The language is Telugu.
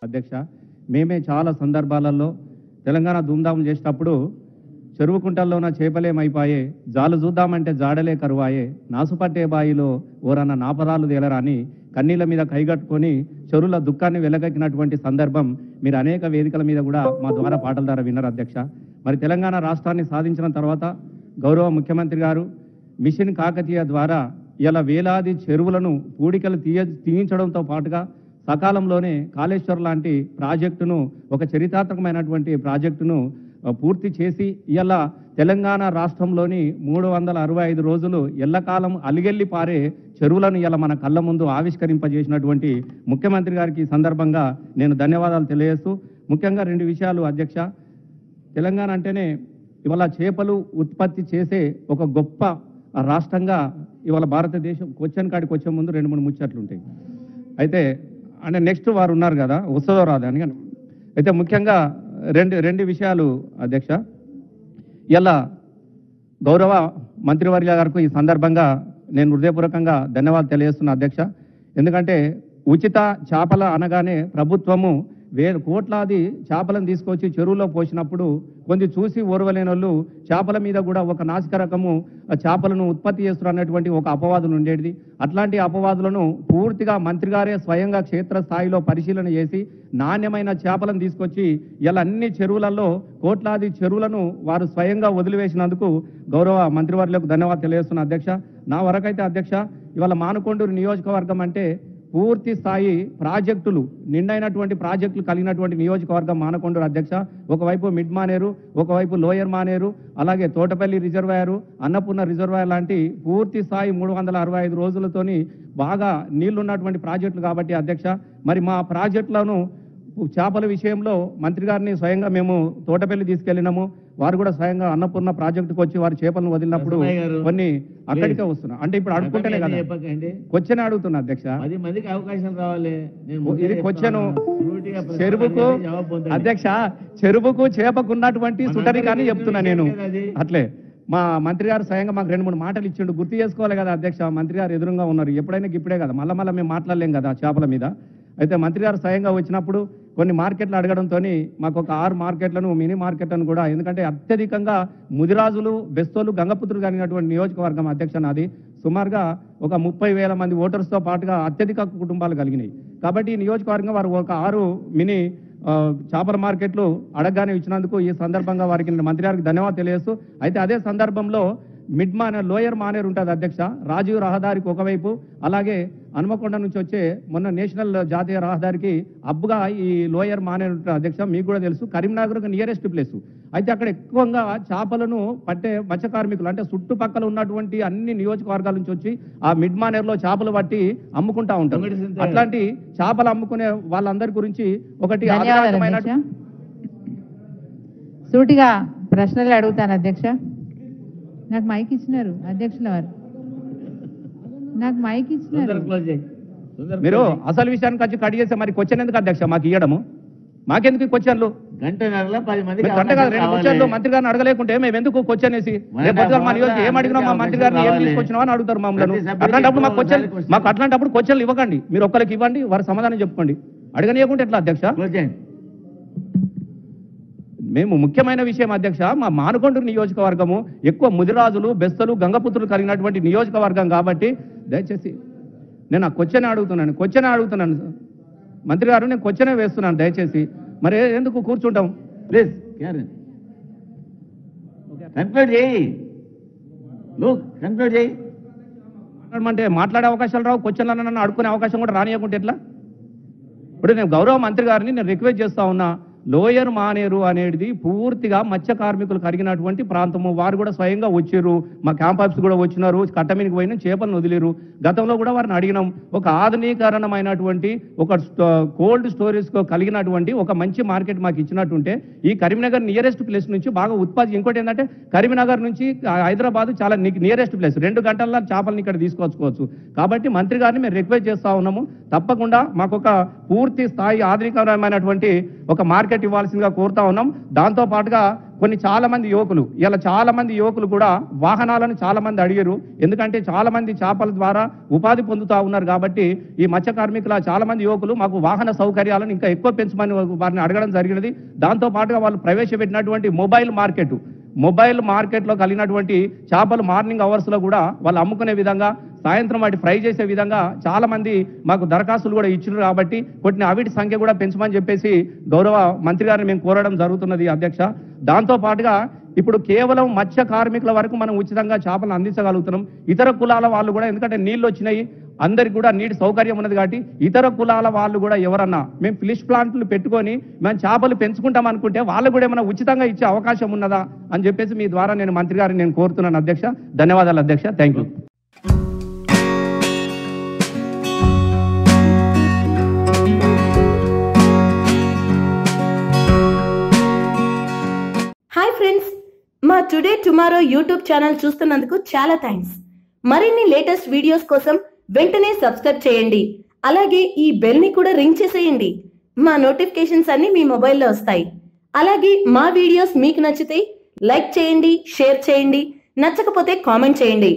అధ్యక్ష, మేమే చాలా సందర్భాలలో తెలంగాణ ధూమ్ధాములు చేసేటప్పుడు చెరువు కుంటల్లోన చేపలేమైపాయే, జాలు చూద్దామంటే జాడలే కరువాయే, నాసుపట్టే బాయిలో ఓరన్న నాపరాలు తేలరా అని కన్నీళ్ళ మీద కైగట్టుకొని చెరువుల దుఃఖాన్ని వెలగక్కినటువంటి సందర్భం మీరు అనేక వేదికల మీద కూడా మా ద్వారా పాటల ద్వారా విన్నారు అధ్యక్ష. మరి తెలంగాణ రాష్ట్రాన్ని సాధించిన తర్వాత గౌరవ ముఖ్యమంత్రి గారు మిషన్ కాకతీయ ద్వారా ఇలా వేలాది చెరువులను పూడికలు తీయించడంతో పాటుగా సకాలంలోనే కాళేశ్వరం లాంటి ప్రాజెక్టును, ఒక చరిత్రాత్మకమైనటువంటి ప్రాజెక్టును పూర్తి చేసి ఇలా తెలంగాణ రాష్ట్రంలోని 365 రోజులు ఎల్లకాలం అలిగెల్లి పారే చెరువులను ఇలా మన కళ్ళ ముందు ఆవిష్కరింపజేసినటువంటి ముఖ్యమంత్రి గారికి సందర్భంగా నేను ధన్యవాదాలు తెలియజేస్తూ, ముఖ్యంగా 2 విషయాలు అధ్యక్ష. తెలంగాణ అంటేనే ఇవాళ చేపలు ఉత్పత్తి చేసే ఒక గొప్ప రాష్ట్రంగా ఇవాళ భారతదేశం క్వశ్చన్ కాడికి వచ్చే ముందు 2-3 ముచ్చట్లు ఉంటాయి. అయితే అంటే నెక్స్ట్ వారు ఉన్నారు కదా, వస్తుందో రాదా అని. అయితే ముఖ్యంగా రెండు విషయాలు అధ్యక్ష. ఇలా గౌరవ మంత్రివర్య గారికి ఈ సందర్భంగా నేను హృదయపూర్వకంగా ధన్యవాదాలు తెలియజేస్తున్నా అధ్యక్ష. ఎందుకంటే ఉచిత చేపల అనగానే ప్రభుత్వము కోట్లాది చేపలను తీసుకొచ్చి చెరువులో పోసినప్పుడు కొంచెం చూసి ఓర్వలేని వాళ్ళు చేపల మీద కూడా ఒక నాసిక రకము చేపలను ఉత్పత్తి చేస్తున్నటువంటి ఒక అపవాదులు ఉండేది. అట్లాంటి అపవాదులను పూర్తిగా మంత్రి గారే స్వయంగా క్షేత్రస్థాయిలో పరిశీలన చేసి నాణ్యమైన చేపలను తీసుకొచ్చి ఇలా అన్ని చెరువులలో కోట్లాది చెరువులను వారు స్వయంగా వదిలివేసినందుకు గౌరవ మంత్రివర్యులకు ధన్యవాదాలు తెలియజేస్తున్న అధ్యక్ష. నా వరకైతే అధ్యక్ష, ఇవాళ మానుకొండూరు నియోజకవర్గం అంటే పూర్తి స్థాయి ప్రాజెక్టులు నిండైనటువంటి ప్రాజెక్టులు కలిగినటువంటి నియోజకవర్గం మానకొండూరు అధ్యక్ష. ఒకవైపు మిడ్ మానేరు, ఒకవైపు లోయర్ మానేరు, అలాగే తోటపల్లి రిజర్వాయరు, అన్నపూర్ణ రిజర్వాయర్ లాంటి పూర్తి స్థాయి 365 రోజులతోని బాగా నీళ్లున్నటువంటి ప్రాజెక్టులు కాబట్టి అధ్యక్ష, మరి మా ప్రాజెక్టులను చేపల విషయంలో మంత్రి గారిని స్వయంగా మేము తోటపల్లి తీసుకెళ్లినాము. వారు కూడా స్వయంగా అన్నపూర్ణ ప్రాజెక్టుకు వచ్చి వారు చేపలను వదిలినప్పుడు కొన్ని అక్కడికే వస్తున్నా. అంటే ఇప్పుడు అడుగుకుంటేనే కదా క్వశ్చన్ అడుగుతున్నా అధ్యక్ష. 10 మందికి అవకాశం రావాలి. ఇది క్వశ్చన్ చెరువుకు అధ్యక్ష, చెరువుకు చేపకున్నటువంటి సుటరి కానీ చెప్తున్నా నేను. అట్లే మా మంత్రి గారు స్వయంగా మాకు 2-3 మాటలు ఇచ్చిండు, గుర్తు చేసుకోవాలి కదా అధ్యక్ష. మంత్రి గారు ఎదురుగా ఉన్నారు, ఎప్పుడైనా ఇప్పుడే కదా, మళ్ళీ మేము మాట్లాడలేం కదా చేపల మీద. అయితే మంత్రి గారు స్వయంగా వచ్చినప్పుడు కొన్ని మార్కెట్లు అడగడంతో మాకు ఒక 6 మార్కెట్లను, మినీ మార్కెట్లను కూడా, ఎందుకంటే అత్యధికంగా ముదిరాజులు, బెస్తోలు, గంగపుత్రులు కలిగినటువంటి నియోజకవర్గం అధ్యక్ష నాది. సుమారుగా ఒక 30,000 మంది ఓటర్స్తో పాటుగా అత్యధిక కుటుంబాలు కలిగినాయి. కాబట్టి ఈ నియోజకవర్గం వారు ఒక 6 మినీ చేపల మార్కెట్లు అడగగానే ఇచ్చినందుకు ఈ సందర్భంగా వారికి మంత్రి గారికి ధన్యవాదాలు తెలియజేస్తూ, అయితే అదే సందర్భంలో మిడ్ మానేర్, లోయర్ మానేర్ ఉంటుంది అధ్యక్ష. రాజీవ్ రహదారికి ఒకవైపు, అలాగే హనుమకొండ నుంచి వచ్చే మొన్న నేషనల్ జాతీయ రహదారికి అబ్బుగా ఈ లోయర్ మానేర్ ఉంటుంది అధ్యక్ష. మీకు కూడా తెలుసు, కరీంనగర్కి నియరెస్ట్ ప్లేస్. అయితే అక్కడ ఎక్కువగా చేపలను పట్టే మత్స్య కార్మికులు, అంటే చుట్టుపక్కల ఉన్నటువంటి అన్ని నియోజకవర్గాల నుంచి వచ్చి ఆ మిడ్ మానేర్లో చేపలు పట్టి అమ్ముకుంటా ఉంటారు. అట్లాంటి చేపలు అమ్ముకునే వాళ్ళందరి గురించి ఒకటి సూటిగా ప్రశ్నలు అడుగుతాను అధ్యక్ష. నాకు మైక్ ఇచ్చినారు అధ్యక్షుల వారు, నాకు మైక్ ఇచ్చినారు. మీరు అసలు విషయానికి వచ్చి కట్ చేస్తే మరి క్వశ్చన్ ఎందుకు అధ్యక్ష మాకు ఇవ్వడము? మాకెందుకు క్వశ్చన్లు? గంటన్నరలో 10 మంది గంట కాదు, 2 క్వశ్చన్లు మంత్రి గారిని అడగలేకుంటే మేము ఎందుకు క్వశ్చన్ వేసి మా నియోజకవర్గం ఏం అడిగినా మా మంత్రి గారిని ఏం తీసుకొచ్చినావా అని అడుగుతారు మమ్మల్ని. అట్లాంటప్పుడు మాకు అట్లాంటప్పుడు క్వశ్చన్లు ఇవ్వకండి, మీరు ఒక్కరికి ఇవ్వండి, వారి సమాధానం చెప్పుకోండి. అడగనీయకుంటే ఎట్లా అధ్యక్ష? మేము ముఖ్యమైన విషయం అధ్యక్ష, మా మానకొండూరు నియోజకవర్గము ఎక్కువ ముదిరాజులు, బెస్తలు, గంగపుత్రులు కలిగినటువంటి నియోజకవర్గం కాబట్టి దయచేసి నేను ఆ క్వశ్చన్ అడుగుతున్నాను మంత్రి గారు, నేను క్వశ్చనే వేస్తున్నాను దయచేసి. మరి ఎందుకు కూర్చుంటాం? ప్లీజ్ కన్క్లూడ్ చేయి, అంటే మాట్లాడే అవకాశాలు రావు, క్వశ్చన్లు నన్ను అడుక్కునే అవకాశం కూడా రానియకుంటే ఎట్లా? ఇప్పుడు నేను గౌరవ మంత్రి గారిని నేను రిక్వెస్ట్ చేస్తా ఉన్నా, లోయర్ మానేరు అనేది పూర్తిగా మత్స్య కార్మికులు కలిగినటువంటి ప్రాంతము. వారు కూడా స్వయంగా వచ్చారు, మా క్యాంప్ ఆఫీస్ కూడా వచ్చినారు, కట్టమీనికి పోయిన చేపలను వదిలేరు. గతంలో కూడా వారిని అడిగినాం, ఒక ఆధునీకరణమైనటువంటి ఒక కోల్డ్ స్టోరేజ్ కలిగినటువంటి ఒక మంచి మార్కెట్ మాకు ఇచ్చినట్టుంటే ఈ కరీంనగర్ నియరెస్ట్ ప్లేస్ నుంచి బాగా ఉత్పత్తి. ఇంకోటి ఏంటంటే కరీంనగర్ నుంచి హైదరాబాద్ చాలా నియరెస్ట్ ప్లేస్, 2 గంటల్లో చేపలను ఇక్కడ తీసుకొచ్చుకోవచ్చు. కాబట్టి మంత్రి గారిని మేము రిక్వెస్ట్ చేస్తా ఉన్నాము, తప్పకుండా మాకు ఒక పూర్తి స్థాయి ఆధునికరమైనటువంటి ఒక మార్కెట్ ఇవ్వాల్సిందిగా కోరుతా ఉన్నాం. దాంతో పాటుగా చాలా మంది యువకులు ఇలా చాలా మంది యువకులు కూడా వాహనాలను చాలా మంది అడిగారు. ఎందుకంటే చాలా మంది చేపల ద్వారా ఉపాధి పొందుతా ఉన్నారు కాబట్టి ఈ మత్స్య కార్మికుల చాలా మంది యువకులు మాకు వాహన సౌకర్యాలను ఇంకా ఎక్కువ పెంచమని వారిని అడగడం జరిగినది. దాంతో పాటుగా వాళ్ళు ప్రవేశపెట్టినటువంటి మొబైల్ మార్కెట్లో కలిగినటువంటి చేపలు మార్నింగ్ అవర్స్ లో కూడా వాళ్ళు అమ్ముకునే విధంగా, సాయంత్రం వాటి ఫ్రై చేసే విధంగా చాలా మంది మాకు దరఖాస్తులు కూడా ఇచ్చినారు. కాబట్టి కొట్టిన అవిటి సంఖ్య కూడా పెంచమని చెప్పేసి గౌరవ మంత్రి గారిని మేము కోరడం జరుగుతున్నది అధ్యక్ష. దాంతో పాటుగా ఇప్పుడు కేవలం మత్స్య కార్మికుల వరకు మనం ఉచితంగా చేపలను అందించగలుగుతున్నాం. ఇతర కులాల వాళ్ళు కూడా, ఎందుకంటే నీళ్లు వచ్చినాయి, అందరికి కూడా నీటి సౌకర్యం ఉన్నది కాబట్టి ఇతర కులాల వాళ్ళు కూడా ఎవరన్నా మేము ఫిష్ ప్లాంట్లు పెట్టుకొని మేము చేపలు పెంచుకుంటాం అనుకుంటే వాళ్ళు కూడా ఏమైనా ఉచితంగా ఇచ్చే అవకాశం ఉన్నదా అని చెప్పేసి మీ ద్వారా నేను మంత్రి గారిని నేను కోరుతున్నాను అధ్యక్ష. ధన్యవాదాలు అధ్యక్ష. Thank you. హాయ్ ఫ్రెండ్స్, మా టుడే టుమారో యూట్యూబ్ ఛానల్ చూస్తున్నందుకు చాలా థ్యాంక్స్. మరిన్ని లేటెస్ట్ వీడియోస్ కోసం వెంటనే సబ్స్క్రైబ్ చేయండి. అలాగే ఈ బెల్ ని కూడా రింగ్ చేసేయండి. మా నోటిఫికేషన్స్ అన్ని మీ మొబైల్లో వస్తాయి. అలాగే మా వీడియోస్ మీకు నచ్చితే లైక్ చేయండి, షేర్ చేయండి, నచ్చకపోతే కామెంట్ చేయండి.